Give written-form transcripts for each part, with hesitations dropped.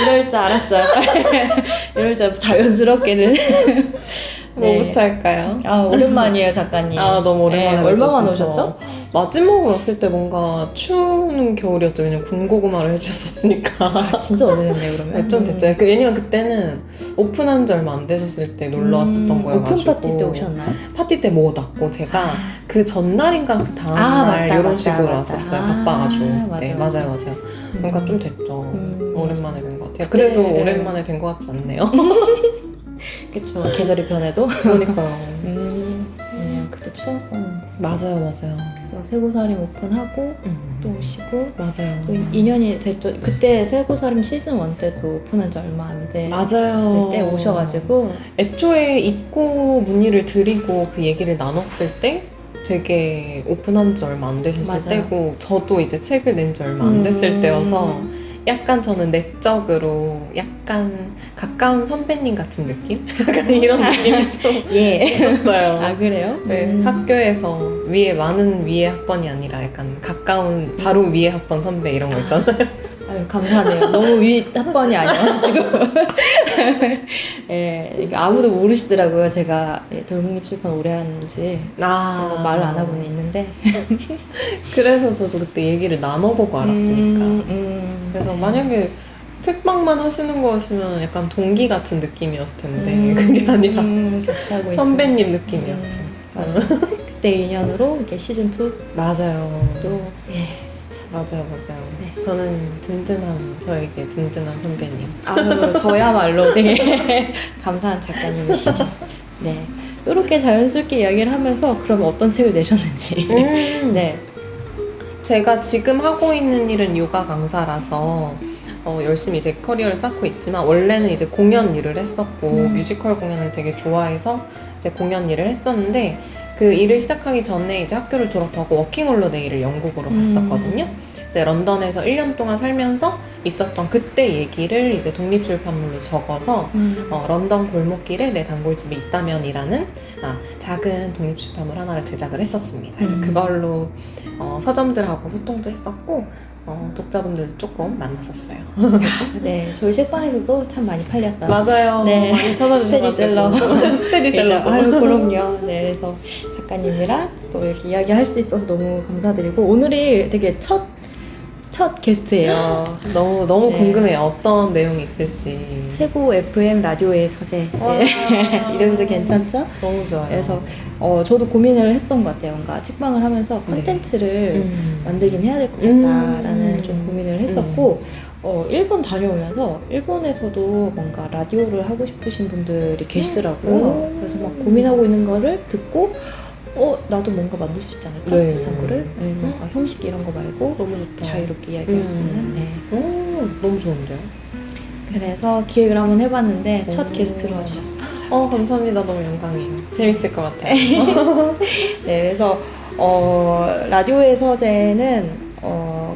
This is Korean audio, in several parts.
이럴 줄 알았어요. 이럴 줄 자연스럽게는. 뭐부터 할까요? 아, 오랜만이에요, 작가님. 아, 너무 오랜만에 네, 뵙죠, 얼마만 진짜. 오셨죠? 마지막으로 왔을 때 뭔가 추운 겨울이었죠. 왜냐면 군고구마를 해주셨으니까. 아, 진짜 오래됐네요, 그러면. 네, 좀 됐죠. 왜냐면 그때는 오픈한 지 얼마 안 되셨을 때 놀러 왔었던 거여가지고. 오픈 파티 때 오셨나요? 파티 때 못 왔고 제가 그 전날인가 그 다음날 맞다, 이런 맞다, 식으로 맞다. 왔었어요. 아, 바빠가지고. 네, 맞아요. 맞아요. 그러니까 좀 됐죠. 오랜만에 된 것 같아요. 그때- 그래도 오랜만에 된 것 같지 않네요? 그쵸. 계절이 변해도. 그러니까요. 그때 추웠었는데. 맞아요. 그래서 세고사림 오픈하고 또 오시고 맞아요. 또 2년이 됐죠. 그때 세고사림 시즌 1 때도 오픈한 지 얼마 안 됐을 맞아요. 때 오셔가지고 애초에 입고 문의를 드리고 그 얘기를 나눴을 때 되게 오픈한 지 얼마 안 되셨을 맞아요. 때고 저도 이제 책을 낸 지 얼마 안 됐을 때여서 약간 저는 내적으로 약간 가까운 선배님 같은 느낌? 약간 이런 느낌이 좀 예. 있었어요. 아, 그래요? 네, 학교에서 많은 위에 학번이 아니라 약간 가까운 바로 위에 학번 선배 이런 거 있잖아요. 아유, 감사하네요. 너무 위 합번이 아니어가지고. 예, 이게 아무도 모르시더라고요. 제가 돌국립출판 오래 하는지. 그래서 말을 안 하고는 있는데. 그래서 저도 그때 얘기를 나눠보고 알았으니까. 그래서 만약에 책방만 하시는 거였으면 약간 동기 같은 느낌이었을 텐데 그게 아니라 겹치고 선배님 느낌이었죠. 맞아. 그때 인연으로 이렇게 시즌 2도 맞아요. 예. 맞아요. 네. 저는 저에게 든든한 선배님. 아유, 저야말로 되게 감사한 작가님이시죠. 네. 이렇게 자연스럽게 이야기를 하면서 그럼 어떤 책을 내셨는지. 네. 제가 지금 하고 있는 일은 요가 강사라서 열심히 이제 커리어를 쌓고 있지만 원래는 이제 공연 일을 했었고 뮤지컬 공연을 되게 좋아해서 이제 공연 일을 했었는데 그 일을 시작하기 전에 이제 학교를 졸업하고 워킹홀리데이를 영국으로 갔었거든요. 이제 런던에서 1년 동안 살면서 있었던 그때 얘기를 이제 독립출판물로 적어서 런던 골목길에 내 단골집이 있다면이라는 작은 독립출판물 하나를 제작을 했었습니다. 이제 그걸로 서점들하고 소통도 했었고 독자분들 조금 만났었어요. 네, 저희 책방에서도 참 많이 팔렸다. 맞아요. 네. 많이 찾아주셔가지고. 스테디셀러. 스테디셀러. 아유, 그럼요. 네, 그래서 작가님이랑 또 이렇게 이야기할 수 있어서 너무 감사드리고 오늘이 되게 첫 게스트예요. 너무 네. 궁금해요. 어떤 내용이 있을지. 세고 FM 라디오의 서재. 와. 네. 이름도 괜찮죠? 너무 좋아요. 그래서 저도 고민을 했던 것 같아요. 뭔가 책방을 하면서 콘텐츠를 만들긴 해야 될 것 같다라는 좀 고민을 했었고 일본 다녀오면서 일본에서도 뭔가 라디오를 하고 싶으신 분들이 계시더라고요. 그래서 막 고민하고 있는 거를 듣고 나도 뭔가 만들 수 있지 않을까? 네. 비슷한 거를 뭔가 형식 이런 거 말고 너무 좋다. 자유롭게 이야기할 수 있는 네. 너무 좋은데요? 그래서 기획을 한번 해봤는데 첫 게스트로 와주셔서 감사합니다. 감사합니다. 너무 영광이에요. 재밌을 것 같아요. 네, 그래서 라디오의 서재는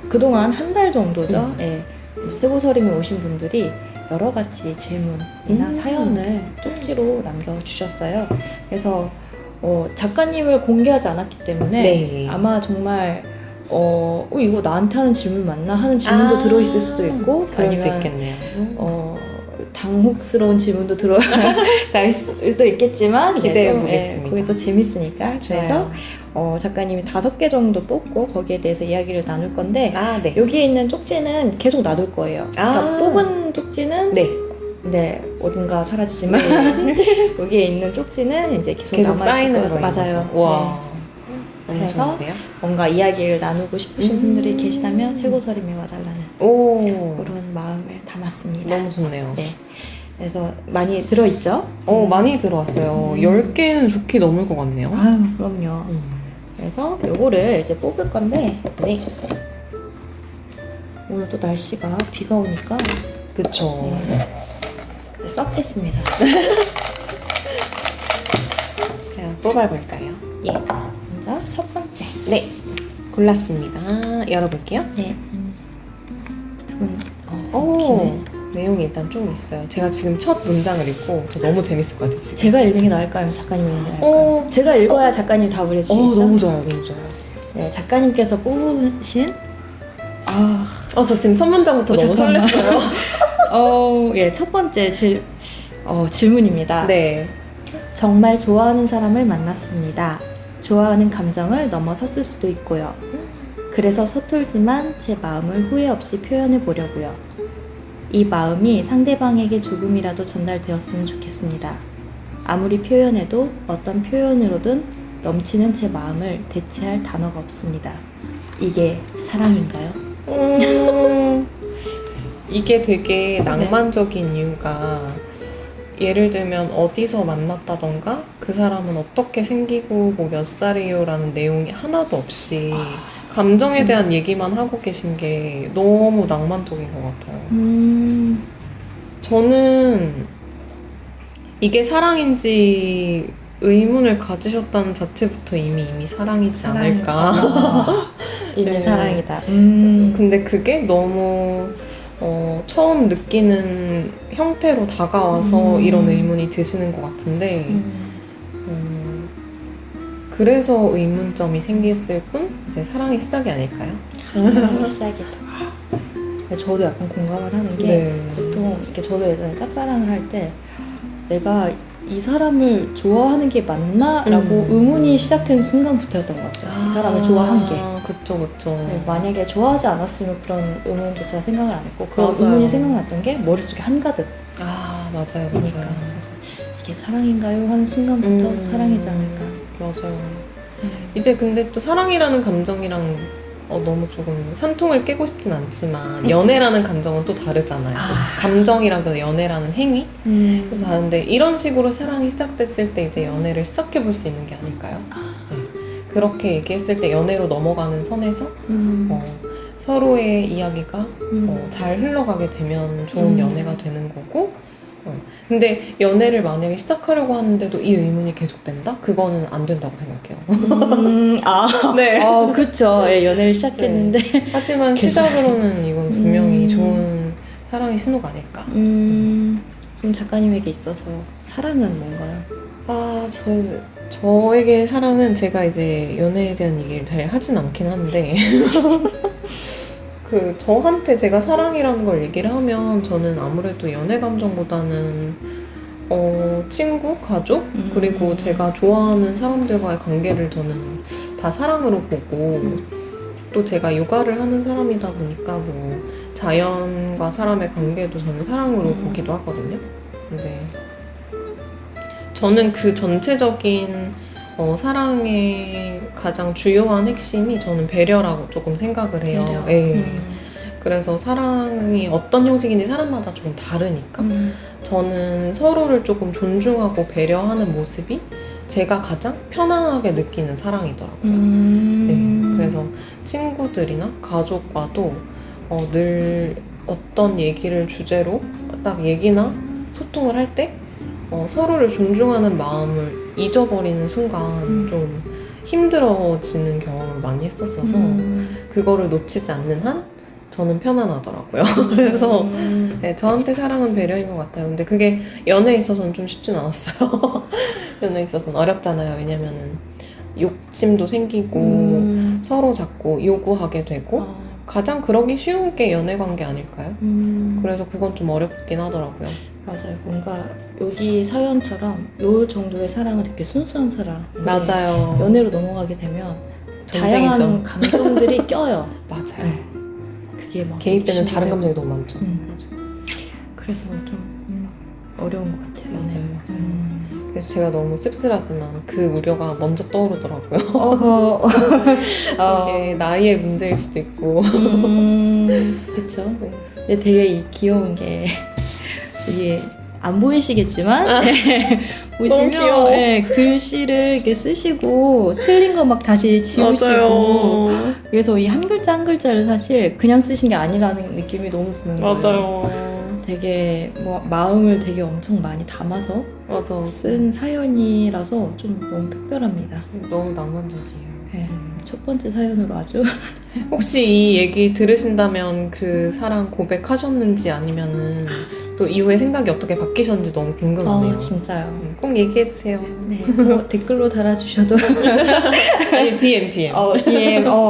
그동안 한 달 정도죠. 네, 세고서림에 오신 분들이 여러 가지 질문이나 사연을 쪽지로 남겨주셨어요. 그래서 작가님을 공개하지 않았기 때문에 네. 아마 정말 이거 나한테 하는 질문 맞나 하는 질문도 들어있을 수도 있고 그럴 수 아니면 있겠네요. 당혹스러운 질문도 들어갈 수도 있겠지만 기대해보겠습니다. 그게 또 재밌으니까 그래서 작가님이 5개 정도 뽑고 거기에 대해서 이야기를 나눌 건데 네. 여기에 있는 쪽지는 계속 놔둘 거예요. 그러니까 뽑은 쪽지는 네. 어딘가 사라지지만 여기에 있는 쪽지는 이제 계속 남아있을 쌓이는 거라서 거예요. 맞아요. 와. 네. 그래서 뭔가 이야기를 나누고 싶으신 분들이 계시다면 세고서림에 와달라는 그런 마음을 담았습니다. 너무 좋네요. 네. 그래서 많이 들어있죠? 많이 들어왔어요. 10개는 좋게 넘을 것 같네요. 아유, 그럼요. 그래서 요거를 이제 뽑을 건데, 네. 오늘 또 날씨가 비가 오니까. 그쵸. 네. 썩겠습니다. 제가 뽑아볼까요? 예. 먼저 첫 번째. 네. 골랐습니다. 열어볼게요. 네. 두 분, 오. 기네. 내용이 일단 좀 있어요. 제가 지금 첫 문장을 읽고 저 너무 재밌을 것 같아요. 지금. 제가 읽는 게 나을까요? 작가님이 읽는 게 나을까요? 어. 제가 읽어야 작가님 답을 해주시겠죠? 너무 좋아요, 너무 좋아요. 네, 작가님께서 뽑으신 저 지금 첫 문장부터 너무 잠깐만. 설렜어요. 예, 첫 번째 질문입니다. 네. 정말 좋아하는 사람을 만났습니다. 좋아하는 감정을 넘어섰을 수도 있고요. 그래서 서툴지만 제 마음을 후회 없이 표현해 보려고요. 이 마음이 상대방에게 조금이라도 전달되었으면 좋겠습니다. 아무리 표현해도 어떤 표현으로든 넘치는 제 마음을 대체할 단어가 없습니다. 이게 사랑인가요? 이게 되게 낭만적인 이유가 예를 들면 어디서 만났다던가 그 사람은 어떻게 생기고 뭐 몇 살이에요 라는 내용이 하나도 없이 감정에 대한 얘기만 하고 계신 게 너무 낭만적인 것 같아요. 저는 이게 사랑인지 의문을 가지셨다는 자체부터 이미 사랑이지 않을까. 이미 네. 사랑이다. 근데 그게 너무 처음 느끼는 형태로 다가와서 이런 의문이 드시는 것 같은데 그래서 의문점이 생겼을 뿐 이제 사랑의 시작이 아닐까요? 사랑의 시작이다. 저도 약간 공감을 하는 게 네. 보통 이렇게 저도 예전에 짝사랑을 할 때 내가 이 사람을 좋아하는 게 맞나? 라고 의문이 시작되는 순간부터였던 것 같아요. 이 사람을 좋아한 게. 그쵸. 네, 만약에 좋아하지 않았으면 그런 의문조차 생각을 안 했고 그런 맞아요. 의문이 생각났던 게 머릿속에 한가득 맞아요. 이니까 이게 사랑인가요? 하는 순간부터 사랑이지 않을까. 맞아요. 이제 근데 또 사랑이라는 감정이랑 너무 조금 산통을 깨고 싶진 않지만 연애라는 감정은 또 다르잖아요. 감정이랑 연애라는 행위 그래서 다른데 이런 식으로 사랑이 시작됐을 때 이제 연애를 시작해 볼 수 있는 게 아닐까요? 네. 그렇게 얘기했을 때 연애로 넘어가는 선에서 서로의 이야기가 잘 흘러가게 되면 좋은 연애가 되는 거고 근데 연애를 만약에 시작하려고 하는데도 이 의문이 계속된다? 그거는 안 된다고 생각해요. 네. 그쵸. 예, 연애를 시작했는데. 하지만 시작으로는 이건 분명히 좋은 사랑의 신호가 아닐까. 좀 작가님에게 있어서 사랑은 뭔가요? 저에게 사랑은 제가 이제 연애에 대한 얘기를 잘 하진 않긴 한데 저한테 제가 사랑이라는 걸 얘기를 하면 저는 아무래도 연애 감정보다는 친구, 가족, 그리고 제가 좋아하는 사람들과의 관계를 저는 다 사랑으로 보고 또 제가 요가를 하는 사람이다 보니까 뭐 자연과 사람의 관계도 저는 사랑으로 보기도 하거든요. 근데 저는 그 전체적인 사랑의 가장 주요한 핵심이 저는 배려라고 조금 생각을 해요. 배려. 네. 그래서 사랑이 어떤 형식인지 사람마다 좀 다르니까 저는 서로를 조금 존중하고 배려하는 모습이 제가 가장 편안하게 느끼는 사랑이더라고요. 네. 그래서 친구들이나 가족과도 늘 어떤 얘기를 주제로 딱 얘기나 소통을 할 때 서로를 존중하는 마음을 잊어버리는 순간 좀 힘들어지는 경험을 많이 했었어서 그거를 놓치지 않는 한 저는 편안하더라고요. 그래서 네, 저한테 사랑은 배려인 것 같아요. 근데 그게 연애에 있어서는 좀 쉽진 않았어요. 연애에 있어서는 어렵잖아요. 왜냐면은 욕심도 생기고 서로 자꾸 요구하게 되고 가장 그러기 쉬운 게 연애 관계 아닐까요? 그래서 그건 좀 어렵긴 하더라고요. 맞아요. 뭔가 여기 사연처럼 요 정도의 사랑은 되게 순수한 사랑. 맞아요. 연애로 넘어가게 되면 전쟁이죠. 다양한 감정들이 껴요. 맞아요. 네. 그게 막 개입되는 다른 욕심도 감정이 너무 많죠. 그래서 좀 어려운 것 같아요. 맞아요. 그래서 제가 너무 씁쓸하지만 그 우려가 먼저 떠오르더라고요. 이게 나이의 문제일 수도 있고. 그쵸. 네. 근데 되게 귀여운 게 이게 안 보이시겠지만 보시면 귀여워. 글씨를 이렇게 쓰시고 틀린 거 막 다시 지우시고 맞아요. 그래서 이 한 글자 한 글자를 사실 그냥 쓰신 게 아니라는 느낌이 너무 드는 거예요. 맞아요. 되게 마음을 되게 엄청 많이 담아서 맞아. 쓴 사연이라서 좀 너무 특별합니다. 너무 낭만적이에요. 네. 첫 번째 사연으로 아주 혹시 이 얘기 들으신다면 그 사랑 고백하셨는지 아니면은 또 이후에 생각이 어떻게 바뀌셨는지 너무 궁금하네요. 진짜요. 꼭 얘기해주세요. 네, 뭐 댓글로 달아주셔도 아니 DM. DM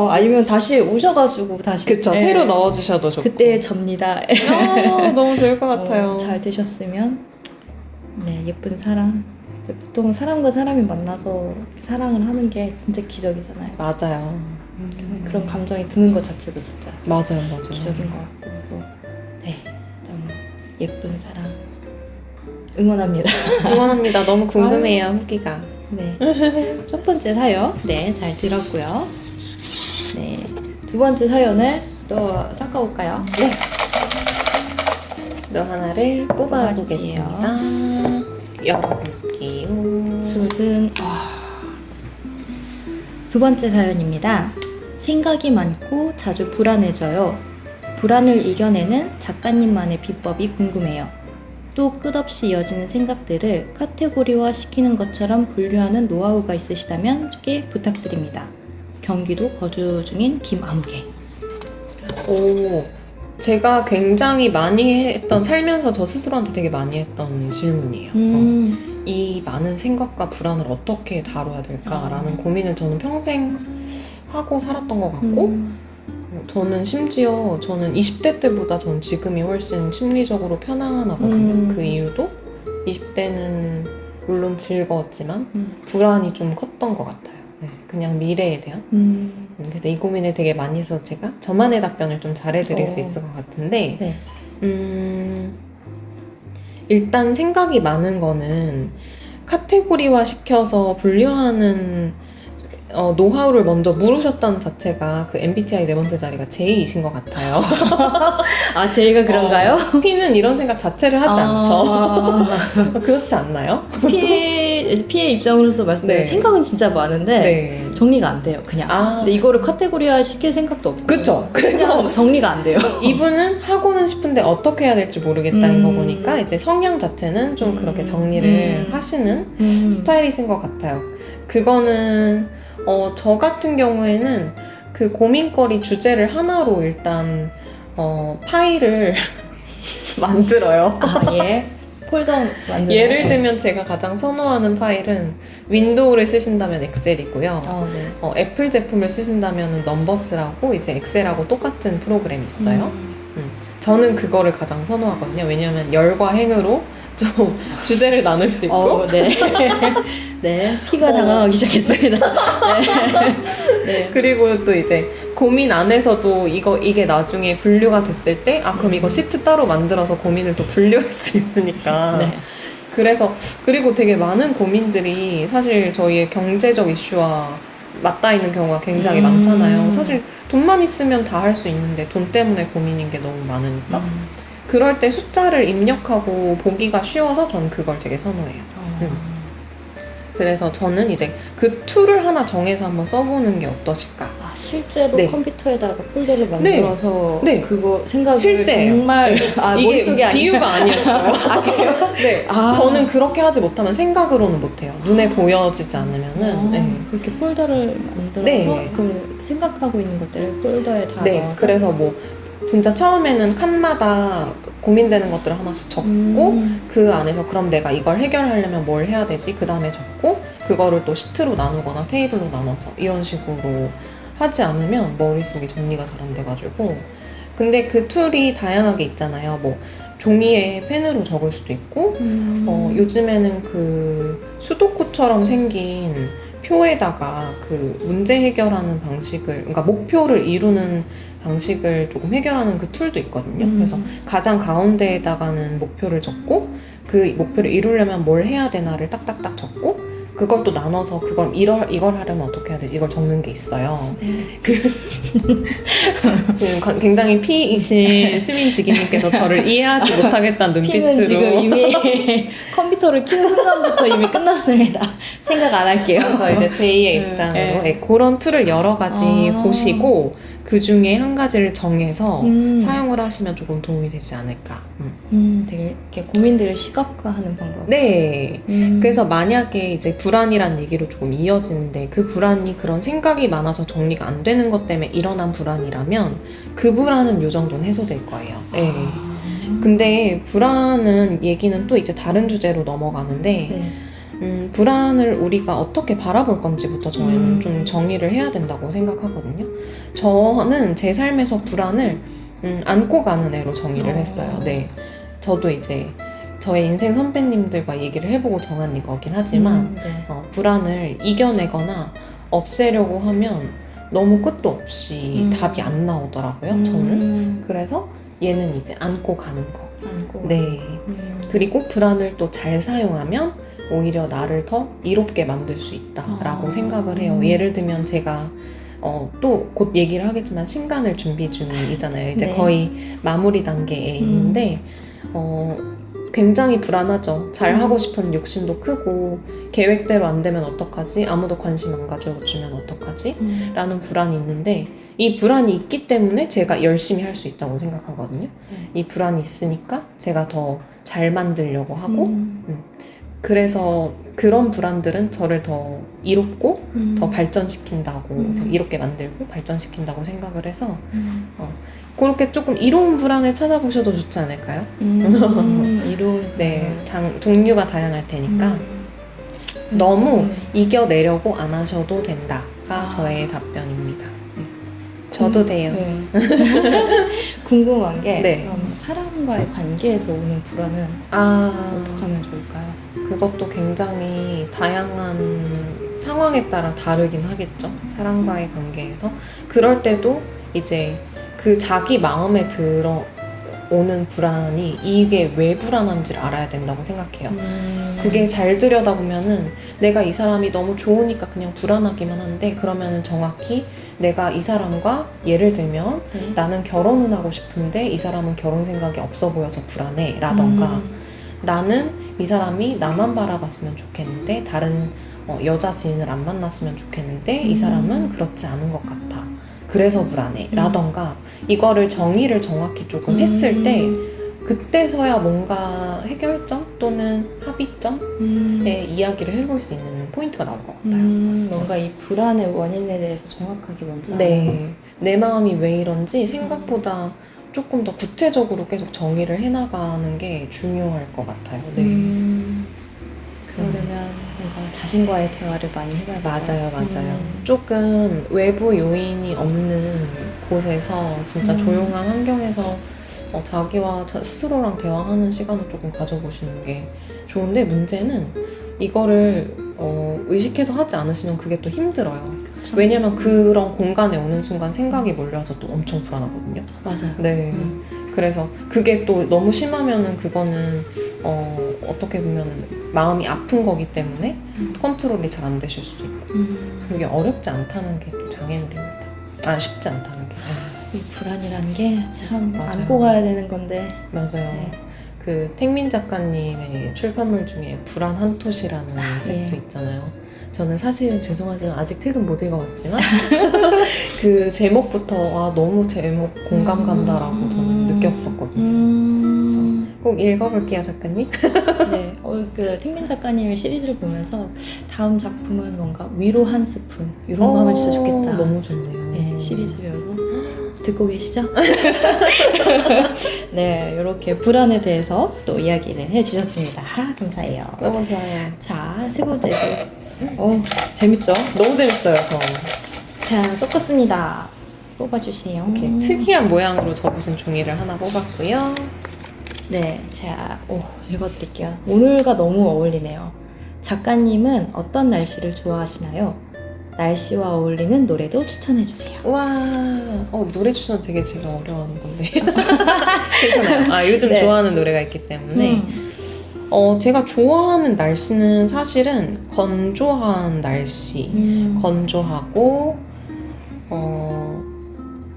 아니면 다시 오셔가지고 다시 그쵸. 네. 새로 넣어주셔도 좋고. 그때 접니다. 너무 좋을 것 같아요. 잘 되셨으면 네 예쁜 사랑. 보통 사람과 사람이 만나서 사랑을 하는 게 진짜 기적이잖아요. 맞아요. 그런 감정이 드는 것 자체도 진짜 맞아요. 기적인 것 같고 그래서 네 너무 예쁜 사랑 응원합니다. 응원합니다. 너무 궁금해요, 후기가. 네. 첫 번째 사연 네 잘 들었고요. 네 두 번째 사연을 또 섞어볼까요? 네. 또 하나를 뽑아보겠습니다. 열어볼게요. 두둔 두 번째 사연입니다. 생각이 많고 자주 불안해져요. 불안을 이겨내는 작가님만의 비법이 궁금해요. 또 끝없이 이어지는 생각들을 카테고리화 시키는 것처럼 분류하는 노하우가 있으시다면 소개 부탁드립니다. 경기도 거주 중인 김아무개. 오, 제가 굉장히 많이 했던, 살면서 저 스스로한테 되게 많이 했던 질문이에요. 이 많은 생각과 불안을 어떻게 다뤄야 될까라는 고민을 저는 평생 하고 살았던 것 같고, 저는 심지어 저는 20대 때보다 전 지금이 훨씬 심리적으로 편안하거든요. 그 이유도 20대는 물론 즐거웠지만 불안이 좀 컸던 것 같아요. 네, 그냥 미래에 대한. 그래서 이 고민을 되게 많이 해서 제가 저만의 답변을 좀 잘해드릴 수 있을 것 같은데 네. 일단 생각이 많은 거는 카테고리화 시켜서 분류하는 노하우를 먼저 물으셨다는 자체가 그 MBTI 네 번째 자리가 J이신 것 같아요. 아 제이가 그런가요? P는 이런 생각 자체를 하지 않죠. 그렇지 않나요? P의 입장으로서 말씀드리면 네. 생각은 진짜 많은데 네. 정리가 안 돼요. 그냥. 근데 이거를 카테고리화 시킬 생각도 없고. 그쵸. 그래서 정리가 안 돼요. 이분은 하고는 싶은데 어떻게 해야 될지 모르겠다는 거 보니까 이제 성향 자체는 좀 그렇게 정리를 하시는 스타일이신 것 같아요. 그거는 저 같은 경우에는 그 고민거리 주제를 하나로 일단 파일을 만들어요. 예. 폴더 만드는 예를 들면 제가 가장 선호하는 파일은 윈도우를 쓰신다면 엑셀이고요. 네. 애플 제품을 쓰신다면 넘버스라고 이제 엑셀하고 똑같은 프로그램이 있어요. 저는 그거를 가장 선호하거든요. 왜냐하면 열과 행으로 좀 주제를 나눌 수 있고. 네. 네. P가 당황하기 시작했습니다. 네. 네. 그리고 또 이제 고민 안에서도 이게 나중에 분류가 됐을 때 그럼 이거 시트 따로 만들어서 고민을 또 분류할 수 있으니까. 네. 그래서 그리고 되게 많은 고민들이 사실 저희의 경제적 이슈와 맞닿아 있는 경우가 굉장히 많잖아요. 사실 돈만 있으면 다 할 수 있는데 돈 때문에 고민인 게 너무 많으니까. 그럴 때 숫자를 입력하고 보기가 쉬워서 저는 그걸 되게 선호해요. 그래서 저는 이제 그 툴을 하나 정해서 한번 써보는 게 어떠실까? 실제로 네. 컴퓨터에다가 폴더를 만들어서 네. 그거 생각을 실제예요. 정말 이게 머릿속에 비유가 아니었어요. 그래요? 네. 저는 그렇게 하지 못하면 생각으로는 못해요. 눈에 보여지지 않으면은. 네. 그렇게 폴더를 만들어서 네. 그 생각하고 있는 것들을 폴더에 다 네. 넣어서 그래서 뭐 진짜 처음에는 칸마다 고민되는 것들을 하나씩 적고 그 안에서 그럼 내가 이걸 해결하려면 뭘 해야 되지? 그 다음에 적고 그거를 또 시트로 나누거나 테이블로 나눠서 이런 식으로 하지 않으면 머릿속이 정리가 잘 안 돼가지고. 근데 그 툴이 다양하게 있잖아요. 뭐 종이에 펜으로 적을 수도 있고 요즘에는 그 수도쿠처럼 생긴 표에다가 그 문제 해결하는 방식을, 그러니까 목표를 이루는 방식을 조금 해결하는 그 툴도 있거든요. 그래서 가장 가운데에다가는 목표를 적고 그 목표를 이루려면 뭘 해야 되나를 딱딱딱 적고 그걸 또 나눠서 이걸 하려면 어떻게 해야 되지? 이걸 적는 게 있어요. 네. 지금 굉장히 P이신 시민지기님께서 저를 이해하지 못하겠다는 P는 눈빛으로 지금 이미 컴퓨터를 켜는 순간부터 이미 끝났습니다. 생각 안 할게요. 그래서 이제 제2의 입장으로 그런 툴을 여러 가지 보시고 그 중에 한 가지를 정해서 사용을 하시면 조금 도움이 되지 않을까. 되게 이렇게 고민들을 시각화하는 방법. 네. 그래서 만약에 이제 불안이란 얘기로 조금 이어지는데 그 불안이 그런 생각이 많아서 정리가 안 되는 것 때문에 일어난 불안이라면 그 불안은 요 정도는 해소될 거예요. 네. 근데 불안은 얘기는 또 이제 다른 주제로 넘어가는데 불안을 우리가 어떻게 바라볼 건지부터 저는 좀 정의를 해야 된다고 생각하거든요. 저는 제 삶에서 불안을 안고 가는 애로 정의를 했어요. 네. 저도 이제 저의 인생 선배님들과 얘기를 해보고 정한 이거긴 하지만 불안을 이겨내거나 없애려고 하면 너무 끝도 없이 답이 안 나오더라고요. 저는. 그래서 얘는 이제 안고 가는 거. 네. 그리고 불안을 또 잘 사용하면 오히려 나를 더 이롭게 만들 수 있다라고 생각을 해요. 예를 들면 제가 또 곧 얘기를 하겠지만 신간을 준비 중이잖아요. 이제 거의 마무리 단계에 있는데 굉장히 불안하죠. 잘 하고 싶은 욕심도 크고 계획대로 안 되면 어떡하지? 아무도 관심 안 가져주면 어떡하지? 라는 불안이 있는데 이 불안이 있기 때문에 제가 열심히 할 수 있다고 생각하거든요. 이 불안이 있으니까 제가 더 잘 만들려고 하고 그래서 그런 불안들은 저를 더 이롭고 더 발전시킨다고 이롭게 만들고 발전시킨다고 생각을 해서 그렇게 조금 이로운 불안을 찾아보셔도 좋지 않을까요? 이로운 네, 종류가 다양할 테니까 너무 이겨내려고 안 하셔도 된다가 저의 답변입니다. 네. 저도 돼요. 네. 궁금한 게 네. 그럼 사람과의 관계에서 오는 불안은 어떻게 하면 좋을까요? 그것도 굉장히 다양한 상황에 따라 다르긴 하겠죠. 사람과의 관계에서. 그럴 때도 이제 그 자기 마음에 들어오는 불안이 이게 왜 불안한지를 알아야 된다고 생각해요. 그게 잘 들여다보면은 내가 이 사람이 너무 좋으니까 그냥 불안하기만 한데 그러면은 정확히 내가 이 사람과 예를 들면 나는 결혼은 하고 싶은데 이 사람은 결혼 생각이 없어 보여서 불안해 라던가 나는 이 사람이 나만 바라봤으면 좋겠는데 다른 여자 지인을 안 만났으면 좋겠는데 이 사람은 그렇지 않은 것 같아. 그래서 불안해. 라던가 이거를 정의를 정확히 조금 했을 때 그때서야 뭔가 해결점 또는 합의점의 이야기를 해볼 수 있는 포인트가 나올 것 같아요. 뭔가 이 불안의 원인에 대해서 정확하게 먼저 네. 내 마음이 왜 이런지 생각보다 조금 더 구체적으로 계속 정의를 해나가는 게 중요할 것 같아요. 네. 그러려면 뭔가 자신과의 대화를 많이 해봐야 돼요. 맞아요. 조금 외부 요인이 없는 곳에서 진짜 조용한 환경에서 자기와 스스로랑 대화하는 시간을 조금 가져보시는 게 좋은데 문제는 이거를 의식해서 하지 않으시면 그게 또 힘들어요. 그쵸? 왜냐면 그런 공간에 오는 순간 생각이 몰려와서 또 엄청 불안하거든요. 맞아요. 네. 그래서 그게 또 너무 심하면은 그거는 어떻게 보면 마음이 아픈 거기 때문에 컨트롤이 잘 안 되실 수도 있고 그래서 그게 어렵지 않다는 게 또 장애물입니다. 쉽지 않다는 게. 이 불안이라는 게 참 맞아요. 안고 가야 되는 건데 맞아요. 네. 그 택민 작가님의 출판물 중에 불안 한 톳이라는 책도 있잖아요. 저는 사실 죄송하지만 아직 책은 못 읽어봤지만 그 제목부터 너무 제목 공감 간다라고 저는 느꼈었거든요. 꼭 읽어볼게요, 작가님. 네, 그 택민 작가님의 시리즈를 보면서 다음 작품은 뭔가 위로 한 스푼 이런 거 하면 진짜 좋겠다. 너무 좋네요. 네, 시리즈별로 듣고 계시죠? 네, 이렇게 불안에 대해서 또 이야기를 해주셨습니다. 감사해요. 너무 좋아요. 자, 세 번째도 재밌죠? 너무 재밌어요, 저. 자, 섞었습니다. 뽑아주세요. 이렇게 특이한 모양으로 접으신 종이를 하나 뽑았고요. 네, 자, 읽어드릴게요. 오늘과 너무 어울리네요. 작가님은 어떤 날씨를 좋아하시나요? 날씨와 어울리는 노래도 추천해주세요. 우와, 노래 추천 되게 제가 어려워하는 건데. 괜찮아요. 요즘 네. 좋아하는 노래가 있기 때문에. 제가 좋아하는 날씨는 사실은 건조한 날씨. 건조하고,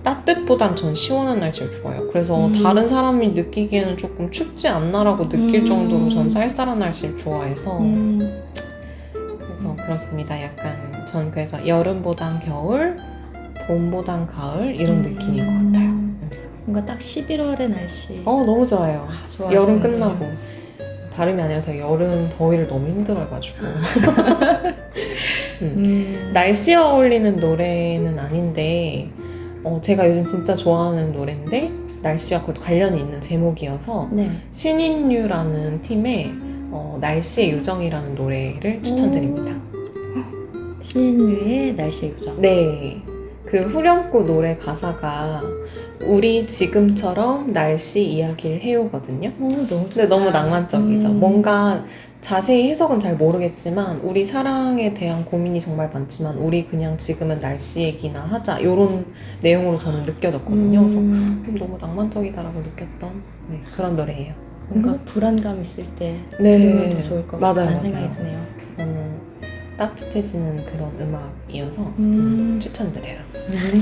따뜻보단 전 시원한 날씨를 좋아해요. 그래서 다른 사람이 느끼기에는 조금 춥지 않나라고 느낄 정도로 전 쌀쌀한 날씨를 좋아해서 그래서 그렇습니다. 약간 전 그래서 여름보단 겨울, 봄보단 가을 이런 느낌인 것 같아요. 뭔가 딱 11월의 날씨. 너무 좋아요. 좋아요. 여름 끝나고 다름이 아니라 제가 여름 더위를 너무 힘들어해가지고 날씨에 어울리는 노래는 아닌데 제가 요즘 진짜 좋아하는 노래인데 날씨와 그것도 관련이 있는 제목이어서 네. 신인류라는 팀의 날씨의 요정이라는 노래를 추천드립니다. 신인류의 날씨의 요정. 네, 그 후렴구 노래 가사가 우리 지금처럼 날씨 이야기를 해오거든요. 너무 좋다. 근데 너무 낭만적이죠. 음. 뭔가 자세히 해석은 잘 모르겠지만 우리 사랑에 대한 고민이 정말 많지만 우리 그냥 지금은 날씨 얘기나 하자 이런 내용으로 저는 느껴졌거든요. 그래서 너무 낭만적이다라고 느꼈던 그런 노래예요. 뭔가 불안감 있을 때 네. 들으면 더 좋을 것 같다는 맞아요. 생각이 드네요. 따뜻해지는 그런 음악이어서 추천드려요.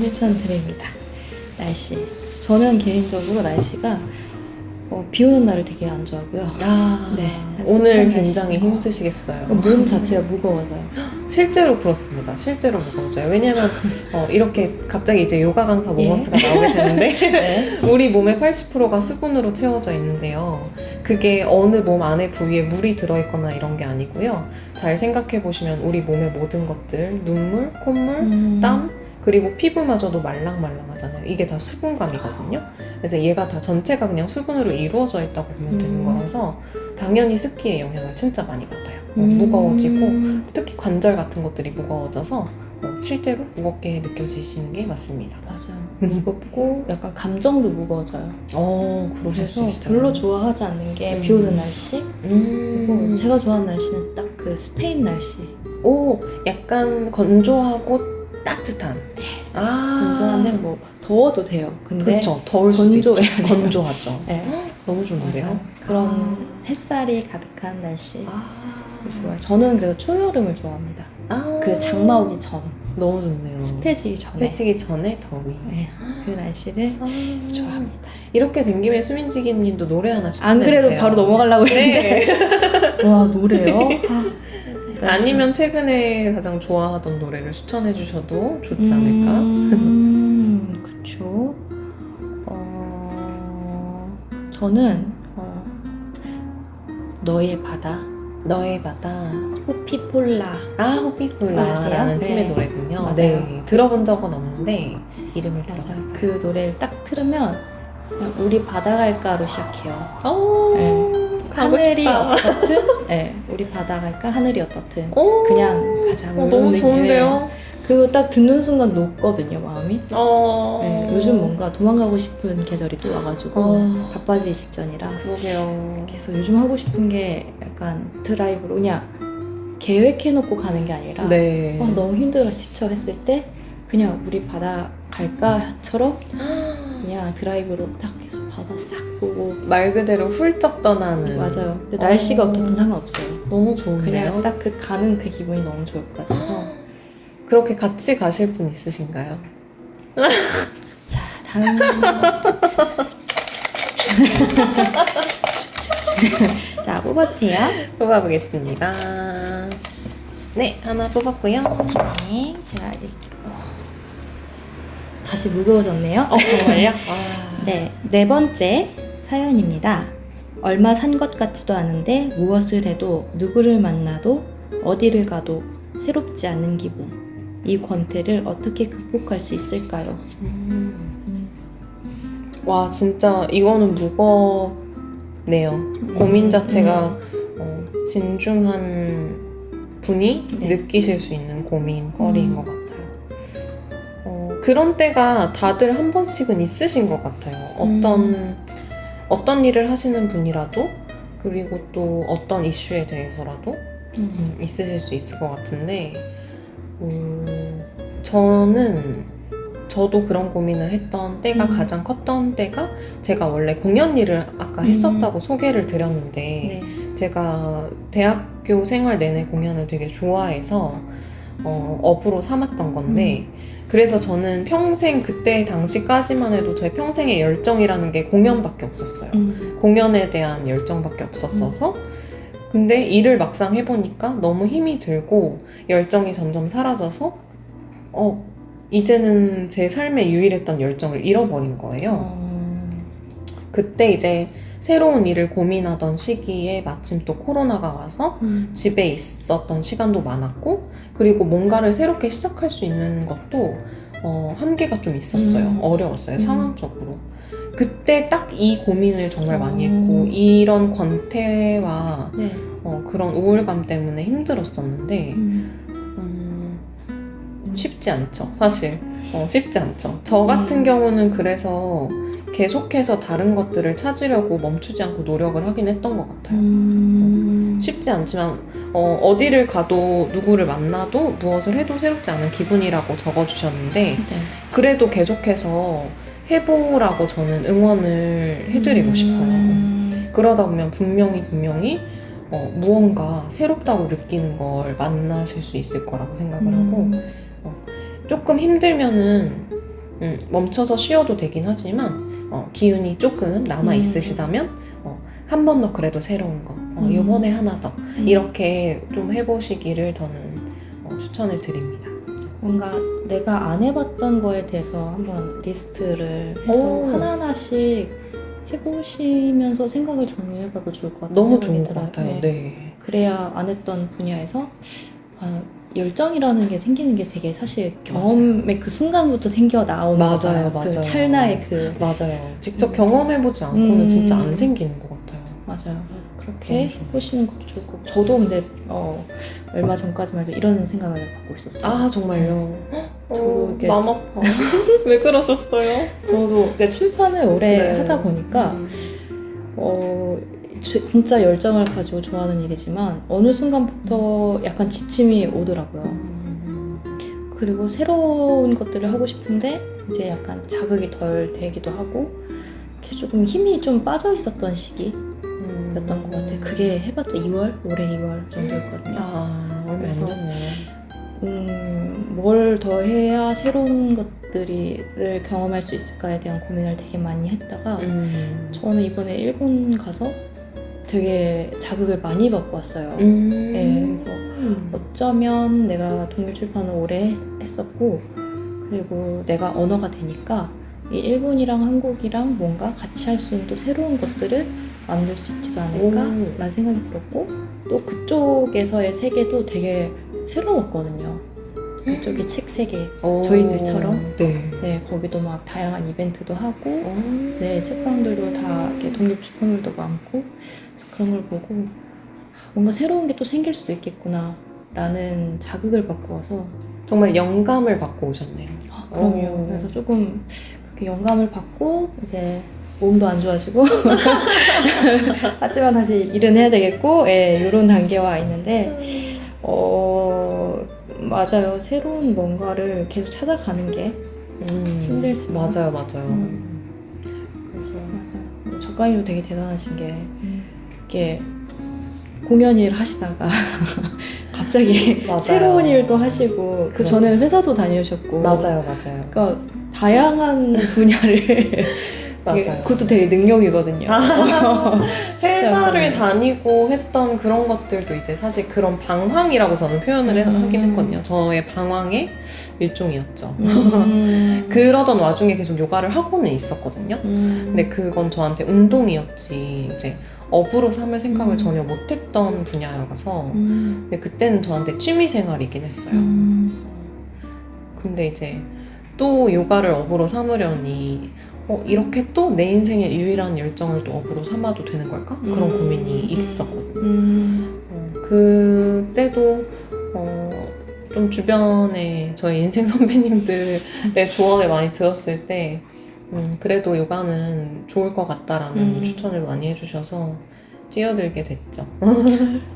추천드립니다. 날씨. 저는 개인적으로 날씨가 비 오는 날을 되게 안 좋아하고요. 네. 오늘 습한 굉장히 날씨. 힘드시겠어요. 몸 자체가 무거워져요. 실제로 그렇습니다. 실제로 무거워져요. 왜냐면 이렇게 갑자기 이제 요가 강사 모먼트가 나오게 되는데 네. 우리 몸의 80%가 수분으로 채워져 있는데요. 그게 어느 몸 안에 부위에 물이 들어있거나 이런 게 아니고요. 잘 생각해 보시면 우리 몸의 모든 것들, 눈물, 콧물, 땀, 그리고 피부마저도 말랑말랑하잖아요. 이게 다 수분감이거든요. 그래서 얘가 다 전체가 그냥 수분으로 이루어져 있다고 보면 되는 거라서 당연히 습기의 영향을 진짜 많이 받아요. 무거워지고 특히 관절 같은 것들이 무거워져서 실제로 무겁게 느껴지시는 게 맞습니다. 맞아요. 무겁고 약간 감정도 무거워져요. 그러실 수 그래서 있어요. 별로 좋아하지 않는 게 비 오는 날씨. 그리고 제가 좋아하는 날씨는 딱 그 스페인 날씨. 약간 건조하고 따뜻한. 건조한데 뭐 더워도 돼요. 근데 그렇죠. 더울 수도 있죠. 건조해야 돼요. 건조하죠. 네. 너무 좋은데요. 맞아요. 그런 햇살이 가득한 날씨 좋아요. 저는 그래서 초여름을 좋아합니다. 그 장마 오기 전, 너무 좋네요. 습해지기 전에 습해지기 전에 더위. 네, 그 날씨를 좋아합니다. 이렇게 된 김에 수민지기님도 노래 하나 안 추천해주세요. 그래도 바로 넘어가려고 했는데 와 노래요? 아니면 최근에 가장 좋아하던 노래를 추천해주셔도 좋지 않을까? 그쵸. 저는 너의 바다. 너의 바다. 호피폴라. 호피폴라라는 아세요? 팀의 네. 노래군요. 맞아요. 네, 들어본 적은 없는데 이름을 맞아요. 들어봤어요. 그 노래를 딱 틀으면 그냥 우리 바다 갈까로 시작해요. 네. 가고 하늘이 싶다. 어떻든, 네, 우리 바다 갈까 하늘이 어떻든 그냥 가자. 뭐 이런 너무 느낌의. 좋은데요? 그거 딱 듣는 순간 녹거든요 마음이. 네, 요즘 뭐 뭔가 도망가고 싶은 계절이 또 와가지고 바빠지기 직전이라. 그러게요. 그래서 요즘 하고 싶은 게 약간 드라이브로 그냥 계획해놓고 가는 게 아니라 네. 너무 힘들어 지쳐 했을 때 그냥 우리 바다 갈까처럼 그냥 드라이브로 딱 해서 바다 싹 보고. 말 그대로 훌쩍 떠나는. 맞아요. 근데 날씨가 어떻든 상관없어요. 너무 좋은데요? 그냥 딱 그 가는 그 기분이 너무 좋을 것 같아서. 그렇게 같이 가실 분 있으신가요? 자 다음 자 뽑아주세요. 뽑아보겠습니다. 네, 하나 뽑았고요. 네, 제가 다시 무거워졌네요. 정말요? 네, 네 번째 사연입니다. 얼마 산 것 같지도 않은데 무엇을 해도 누구를 만나도 어디를 가도 새롭지 않은 기분. 이 권태를 어떻게 극복할 수 있을까요? 와, 진짜 이거는 무겁네요. 고민 자체가 진중한 분이 느끼실 수 있는 고민거리인 것 같아요. 그런 때가 다들 한 번씩은 있으신 것 같아요. 어떤 일을 하시는 분이라도 그리고 또 어떤 이슈에 대해서라도 있으실 수 있을 것 같은데 저도 그런 고민을 했던 때가 가장 컸던 때가 제가 원래 공연 일을 아까 했었다고 소개를 드렸는데 네. 제가 대학교 생활 내내 공연을 되게 좋아해서 업으로 삼았던 건데 그래서 저는 평생 그때 당시까지만 해도 제 평생의 열정이라는 게 공연밖에 없었어요. 공연에 대한 열정밖에 없었어서 근데 일을 막상 해보니까 너무 힘이 들고 열정이 점점 사라져서 이제는 제 삶에 유일했던 열정을 잃어버린 거예요. 그때 이제 새로운 일을 고민하던 시기에 마침 또 코로나가 와서 집에 있었던 시간도 많았고, 그리고 뭔가를 새롭게 시작할 수 있는 것도 한계가 좀 있었어요. 어려웠어요, 상황적으로. 그때 딱 이 고민을 정말 많이 했고, 이런 권태와 네. 그런 우울감 때문에 힘들었었는데, 쉽지 않죠, 사실. 쉽지 않죠. 저 같은 경우는 그래서 계속해서 다른 것들을 찾으려고 멈추지 않고 노력을 하긴 했던 것 같아요. 쉽지 않지만 어디를 가도 누구를 만나도 무엇을 해도 새롭지 않은 기분이라고 적어주셨는데, 네. 그래도 계속해서 해보라고 저는 응원을 해드리고 싶어요. 그러다 보면 분명히 무언가 새롭다고 느끼는 걸 만나실 수 있을 거라고 생각을 하고, 조금 힘들면은 멈춰서 쉬어도 되긴 하지만 기운이 조금 남아 있으시다면 한 번 더 그래도 새로운 거, 이번에 하나 더 이렇게 좀 해보시기를 저는 추천을 드립니다. 뭔가 내가 안 해봤던 거에 대해서 한번 리스트를 해서 오. 하나하나씩 해보시면서 생각을 정리해봐도 좋을 것 같아요. 너무 좋은 것 같아요. 네. 그래야 안 했던 분야에서 열정이라는 게 생기는 게 되게 사실 경험의 그 순간부터 생겨 나오는 거잖아요. 그 맞아요. 찰나의 그 맞아요. 직접 경험해보지 않고는 진짜 안 생기는 것 같아요. 맞아요. 그래서 그렇게 해보시는 것도 좋을 거고, 저도 근데 얼마 전까지만 해도 이런 생각을 갖고 있었어요. 아, 정말요? 저도 이렇게 마음 아파. 왜 그러셨어요? 저도 그러니까 출판을 오래 네. 하다 보니까 진짜 열정을 가지고 좋아하는 일이지만 어느 순간부터 약간 지침이 오더라고요. 그리고 새로운 것들을 하고 싶은데 이제 약간 자극이 덜 되기도 하고, 이렇게 조금 힘이 좀 빠져 있었던 시기였던 것 같아요. 그게 해봤자 2월? 올해 2월 정도였거든요. 얼마 안 됐네요. 뭘 더 해야 새로운 것들을 경험할 수 있을까에 대한 고민을 되게 많이 했다가 저는 이번에 일본 가서 되게 자극을 많이 받고 왔어요. 네, 그래서 어쩌면 내가 독일 출판을 오래 했었고, 그리고 내가 언어가 되니까 이 일본이랑 한국이랑 뭔가 같이 할 수 있는 또 새로운 것들을 만들 수 있지도 않을까라는 생각이 들었고, 또 그쪽에서의 세계도 되게 새로웠거든요. 그쪽이 책 세계, 저희들처럼. 네, 거기도 막 다양한 이벤트도 하고, 네, 책방들도 다 이렇게 독립 출판물도 많고, 그래서 그런 걸 보고 뭔가 새로운 게 또 생길 수도 있겠구나라는 자극을 받고 와서 정말 영감을 받고 오셨네요. 그럼요. 그래서 조금 그렇게 영감을 받고 이제 몸도 안 좋아지고 하지만 다시 일은 해야 되겠고, 이런 단계에 와 있는데 맞아요. 새로운 뭔가를 계속 찾아가는 게 힘들지만 맞아요. 그래서 맞아요. 작가님도 되게 대단하신 게 이렇게 공연 일을 하시다가 갑자기 맞아요. 새로운 일도 하시고, 그 전에 회사도 다니셨고, 맞아요. 그러니까 다양한 분야를 맞아요. 그것도 되게 능력이거든요. 회사를 다니고 했던 그런 것들도 이제 사실 그런 방황이라고 저는 표현을 하긴 했거든요. 저의 방황의 일종이었죠. 그러던 와중에 계속 요가를 하고는 있었거든요. 근데 그건 저한테 운동이었지 이제 업으로 삼을 생각을 전혀 못했던 분야여서 근데 그때는 저한테 취미생활이긴 했어요. 근데 이제 또 요가를 업으로 삼으려니 이렇게 또 내 인생의 유일한 열정을 또 업으로 삼아도 되는 걸까? 그런 고민이 있었거든요. 그때도 좀 주변에 저희 인생 선배님들의 조언을 많이 들었을 때 그래도 요가는 좋을 것 같다라는 추천을 많이 해주셔서 뛰어들게 됐죠.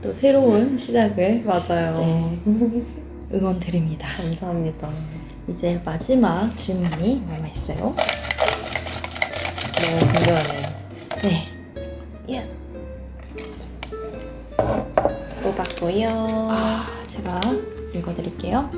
또 새로운 시작을 맞아요. 네, 응원드립니다. 감사합니다. 이제 마지막 질문이 남아있어요. 너무 궁금하네요. 네. 예. 뽑았고요. 제가 읽어드릴게요.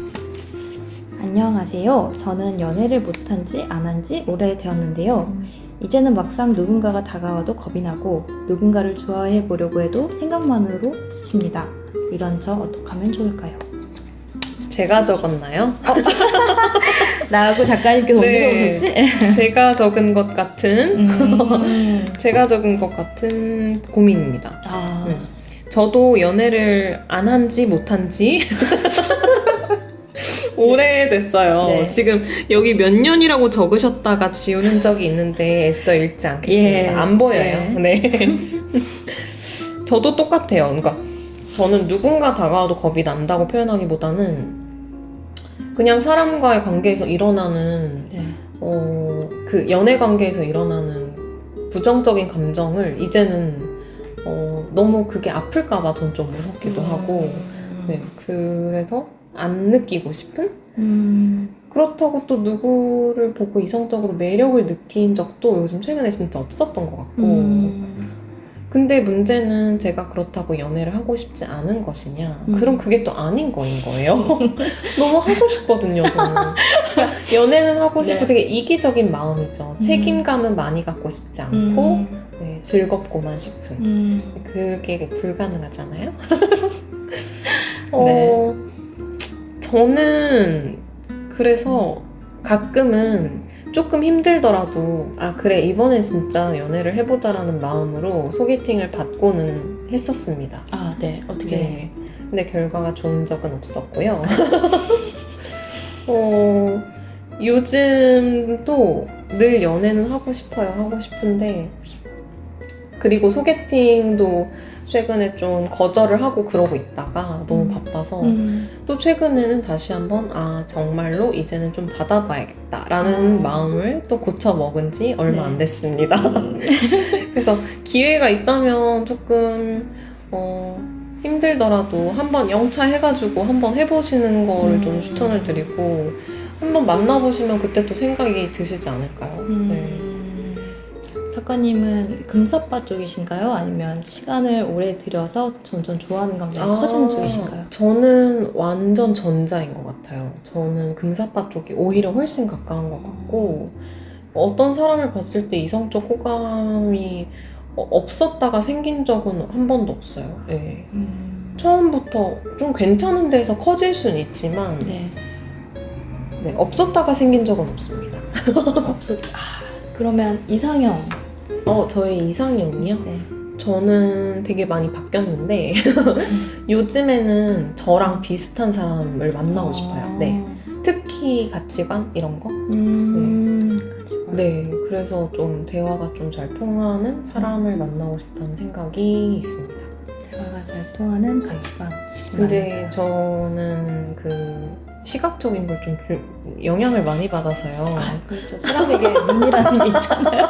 안녕하세요. 저는 연애를 못한 지 안 한 지 오래되었는데요. 이제는 막상 누군가가 다가와도 겁이 나고 누군가를 좋아해 보려고 해도 생각만으로 지칩니다. 이런 저 어떻게 하면 좋을까요? 제가 적었나요? 라고 작가님께서 네. 언제 적으셨지? 제가 적은 것 같은 제가 적은 것 같은 고민입니다. 아, 저도 연애를 안 한지 못한지 오래됐어요. 네. 지금 여기 몇 년이라고 적으셨다가 지운 흔적이 있는데 애써 읽지 않겠습니다. 예, 안 보여요. 네. 저도 똑같아요. 그러니까 저는 누군가 다가와도 겁이 난다고 표현하기보다는 그냥 사람과의 관계에서 일어나는 네. 그 연애 관계에서 일어나는 부정적인 감정을 이제는 너무 그게 아플까봐 전 좀 무섭기도 하고 네, 그래서 안 느끼고 싶은? 그렇다고 또 누구를 보고 이성적으로 매력을 느낀 적도 요즘 최근에 진짜 없었던 것 같고 근데 문제는 제가 그렇다고 연애를 하고 싶지 않은 것이냐 그럼 그게 또 아닌 거인 거예요. 너무 하고 싶거든요 저는. 그러니까 연애는 하고 싶고 네. 되게 이기적인 마음이죠. 책임감은 많이 갖고 싶지 않고 네, 즐겁고만 싶은 그게 불가능하잖아요. 네. 저는 그래서 가끔은 조금 힘들더라도 아 그래 이번엔 진짜 연애를 해보자라는 마음으로 소개팅을 받고는 했었습니다. 아, 네. 어떻게? 네. 근데 결과가 좋은 적은 없었고요. 요즘도 늘 연애는 하고 싶어요. 하고 싶은데 그리고 소개팅도 최근에 좀 거절을 하고 그러고 있다가 너무 바빠서 또 최근에는 다시 한번 아 정말로 이제는 좀 받아봐야겠다라는 마음을 또 고쳐 먹은 지 얼마 안 됐습니다. 그래서 기회가 있다면 조금 힘들더라도 한번 영차 해가지고 한번 해보시는 거를 좀 추천을 드리고 한번 만나보시면 그때 또 생각이 드시지 않을까요? 네. 작가님은 금사빠 쪽이신가요? 아니면 시간을 오래 들여서 점점 좋아하는 감정이 커지는 쪽이신가요? 저는 완전 전자인 것 같아요. 저는 금사빠 쪽이 오히려 훨씬 가까운 것 같고 어떤 사람을 봤을 때 이성적 호감이 없었다가 생긴 적은 한 번도 없어요. 네. 처음부터 좀 괜찮은 데서 커질 수는 있지만 네. 네, 없었다가 생긴 적은 없습니다. 그러면 이상형. 저의 이상형이요? 네. 저는 되게 많이 바뀌었는데 요즘에는 저랑 비슷한 사람을 만나고 싶어요. 네. 특히 가치관 이런 거. 가치관. 네. 그래서 좀 대화가 좀 잘 통하는 사람을 만나고 싶다는 생각이 있습니다. 대화가 잘 통하는 가치관. 근데 저는 그 시각적인 걸 좀 영향을 많이 받아서요. 아, 그렇죠. 사람에게 눈이라는 게 있잖아요.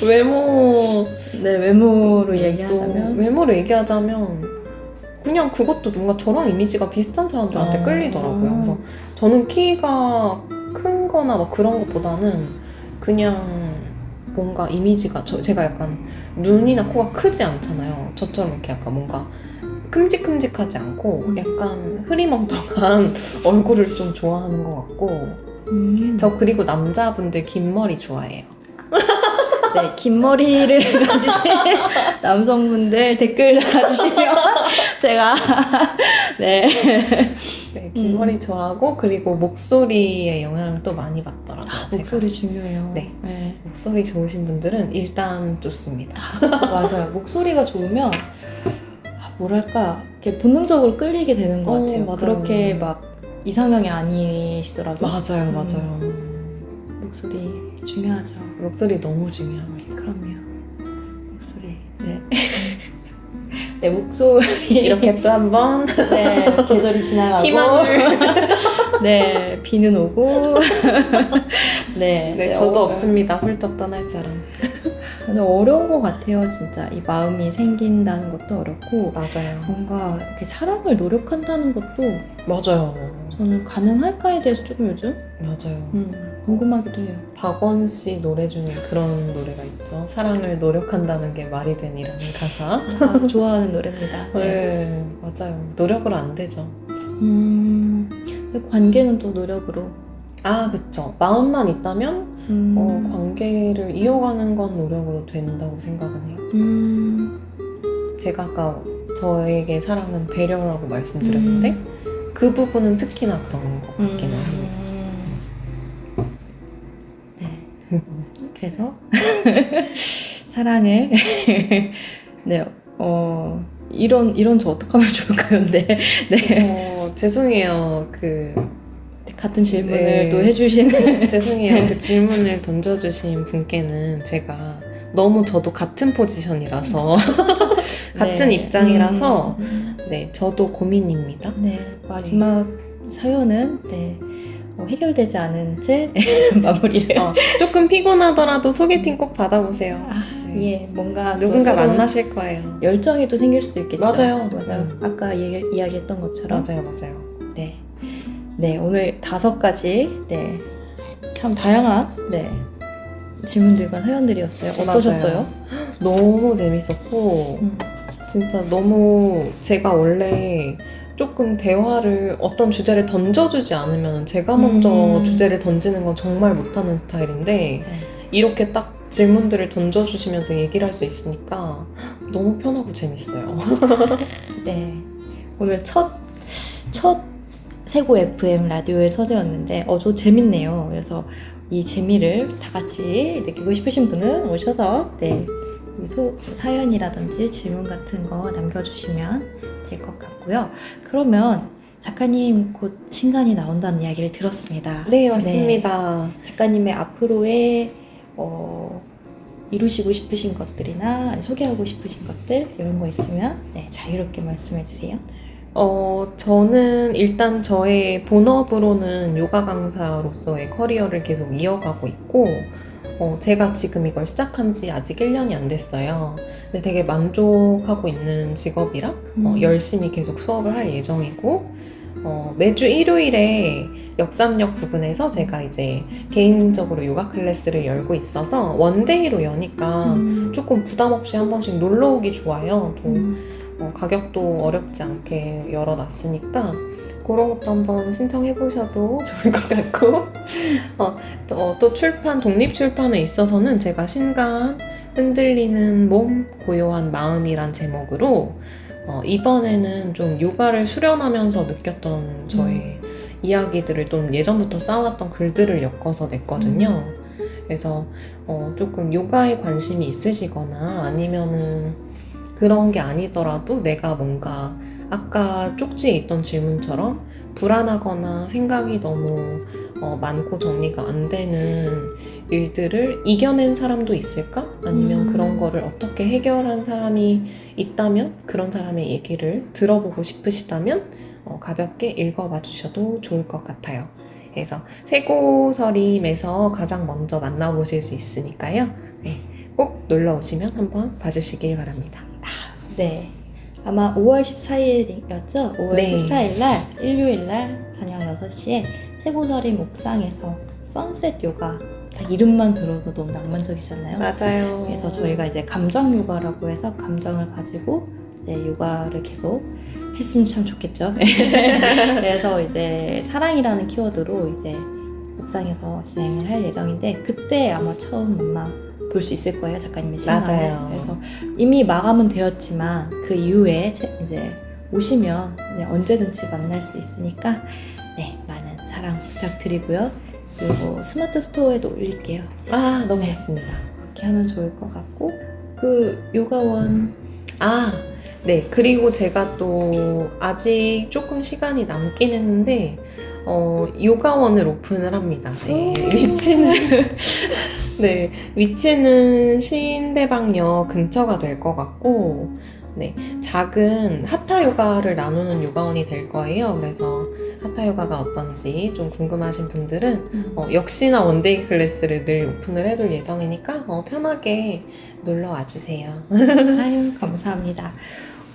외모 네, 외모로 얘기하자면. 외모로 얘기하자면 그냥 그것도 뭔가 저랑 이미지가 비슷한 사람들한테 끌리더라고요. 그래서 저는 키가 큰 거나 뭐 그런 것보다는 그냥 뭔가 이미지가 제가 약간 눈이나 코가 크지 않잖아요. 저처럼 이렇게 약간 뭔가 큼직큼직하지 않고 약간 흐리멍텅한 얼굴을 좀 좋아하는 것 같고 저 그리고 남자분들 긴 머리 좋아해요. 네, 긴 머리를 가지신 남성분들 댓글 달아주시면 제가 네, 긴 머리 좋아하고 그리고 목소리에 영향을 또 많이 받더라고요. 목소리 중요해요. 네. 목소리 좋으신 분들은 일단 좋습니다. 맞아요. 목소리가 좋으면 뭐랄까 이렇게 본능적으로 끌리게 되는 것 같아요. 맞아요. 그렇게 막 이상형이 아니시더라도 맞아요. 목소리 중요하죠. 목소리 너무 중요합니다. 그럼요. 목소리. 네. 네, 목소리. 이렇게 또 한번 네, 계절이 지나가고. 희망을. 네, 비는 오고. 네, 저도 없습니다. 훌쩍 떠날 사람. 근데 어려운 것 같아요, 진짜. 이 마음이 생긴다는 것도 어렵고. 맞아요. 뭔가 이렇게 사랑을 노력한다는 것도 맞아요. 저는 가능할까에 대해서 조금 요즘 맞아요. 궁금하기도 해요. 박원 씨 노래 중에 그런 노래가 있죠. 사랑을 노력한다는 게 말이 되니라는 가사. 아, 좋아하는 노래입니다. 네, 맞아요. 노력으로 안 되죠. 관계는 또 노력으로. 아, 그쵸. 마음만 있다면 관계를 이어가는 건 노력으로 된다고 생각은 해요. 제가 아까 저에게 사랑은 배려라고 말씀드렸는데 그 부분은 특히나 그런 것 같기는 합니다. 네. 그래서 사랑을 네. 이런 저 어떡하면 좋을까요? 네. 죄송해요. 같은 질문을 네. 또 해주시는 죄송해요. 그 질문을 던져주신 분께는 제가 너무 저도 같은 포지션이라서 같은 네. 입장이라서 네, 저도 고민입니다. 네, 마지막 사연은 네, 해결되지 않은 채 마무리를. 조금 피곤하더라도 소개팅 꼭 받아보세요. 네. 예, 뭔가 누군가 또 새로운 만나실 거예요. 열정이 또 생길 수도 있겠죠. 맞아요. 아까 이야기했던 것처럼. 맞아요. 네, 네, 오늘 5가지 네, 참 다양한 네 질문들과 사연들이었어요. 어떠셨어요? 너무 재밌었고 진짜 너무 제가 원래 조금 대화를 어떤 주제를 던져주지 않으면 제가 먼저 주제를 던지는 건 정말 못하는 스타일인데 네. 이렇게 딱 질문들을 던져주시면서 얘기를 할 수 있으니까 너무 편하고 재밌어요. 네, 오늘 첫 세고 FM 라디오의 서재였는데 저 재밌네요. 그래서 이 재미를 다 같이 느끼고 싶으신 분은 오셔서 네, 사연이라든지 질문 같은 거 남겨주시면 될 것 같고요. 그러면 작가님 곧 신간이 나온다는 이야기를 들었습니다. 네, 맞습니다. 네, 작가님의 앞으로의 이루시고 싶으신 것들이나 소개하고 싶으신 것들 이런 거 있으면 네, 자유롭게 말씀해 주세요. 저는 일단 저의 본업으로는 요가 강사로서의 커리어를 계속 이어가고 있고 제가 지금 이걸 시작한 지 아직 1년이 안 됐어요. 근데 되게 만족하고 있는 직업이라 열심히 계속 수업을 할 예정이고 매주 일요일에 역삼역 부근에서 제가 이제 개인적으로 요가 클래스를 열고 있어서 원데이로 여니까 조금 부담 없이 한 번씩 놀러 오기 좋아요. 또 가격도 어렵지 않게 열어놨으니까 그런 것도 한번 신청해 보셔도 좋을 것 같고 또 독립 출판에 있어서는 제가 신간 흔들리는 몸 고요한 마음이란 제목으로 이번에는 좀 요가를 수련하면서 느꼈던 저의 이야기들을 좀 예전부터 쌓아왔던 글들을 엮어서 냈거든요. 그래서 조금 요가에 관심이 있으시거나 아니면은 그런 게 아니더라도 내가 뭔가 아까 쪽지에 있던 질문처럼 불안하거나 생각이 너무 많고 정리가 안 되는 일들을 이겨낸 사람도 있을까? 아니면 그런 거를 어떻게 해결한 사람이 있다면 그런 사람의 얘기를 들어보고 싶으시다면 가볍게 읽어봐 주셔도 좋을 것 같아요. 그래서 세고서림에서 가장 먼저 만나보실 수 있으니까요. 네, 꼭 놀러 오시면 한번 봐주시길 바랍니다. 네, 아마 5월 14일이었죠? 5월 네. 14일날 일요일날 저녁 6시에 세고서림 옥상에서 선셋 요가, 딱 이름만 들어도 너무 낭만적이잖아요. 맞아요. 그래서 저희가 이제 감정 요가라고 해서 감정을 가지고 이제 요가를 계속 했으면 참 좋겠죠. 그래서 이제 사랑이라는 키워드로 이제 옥상에서 진행을 할 예정인데 그때 아마 처음 만나 볼 수 있을 거예요, 작가님의 신간을. 맞아요. 그래서 이미 마감은 되었지만 그 이후에 이제 오시면 네, 언제든지 만날 수 있으니까 네, 많은 사랑 부탁드리고요. 그리고 스마트 스토어에도 올릴게요. 너무 네. 좋습니다. 그렇게 하면 좋을 것 같고 그 요가원 네. 그리고 제가 또 아직 조금 시간이 남긴 했는데 요가원을 오픈을 합니다. 네. 위치는 신대방역 근처가 될 것 같고 네, 작은 하타 요가를 나누는 요가원이 될 거예요. 그래서 하타 요가가 어떤지 좀 궁금하신 분들은 역시나 원데이 클래스를 늘 오픈을 해둘 예정이니까 편하게 놀러 와주세요. 아유, 감사합니다.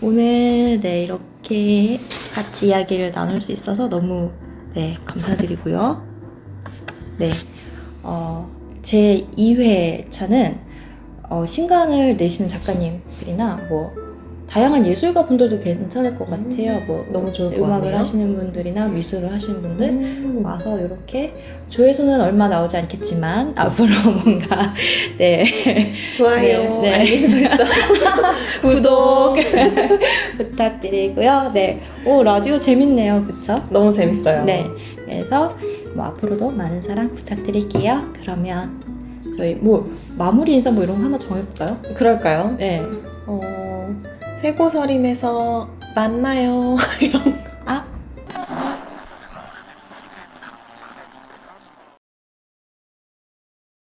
오늘 네, 이렇게 같이 이야기를 나눌 수 있어서 너무 네, 감사드리고요. 네, 제 2회차는 신간을 내시는 작가님들이나 뭐 다양한 예술가 분들도 괜찮을 것 같아요. 뭐 너무 좋을 것 음악을 같네요. 하시는 분들이나 미술을 하시는 분들 와서 이렇게 조회수는 얼마 나오지 않겠지만 앞으로 뭔가 네 좋아요, 네. 알림 설정, 구독 부탁드리고요. 네, 오 라디오 재밌네요, 그쵸? 너무 재밌어요. 네, 그래서 뭐 앞으로도 많은 사랑 부탁드릴게요. 그러면 저희 뭐 마무리 인사 뭐 이런 거 하나 정해볼까요? 그럴까요? 네, 세고서림에서 만나요. 이런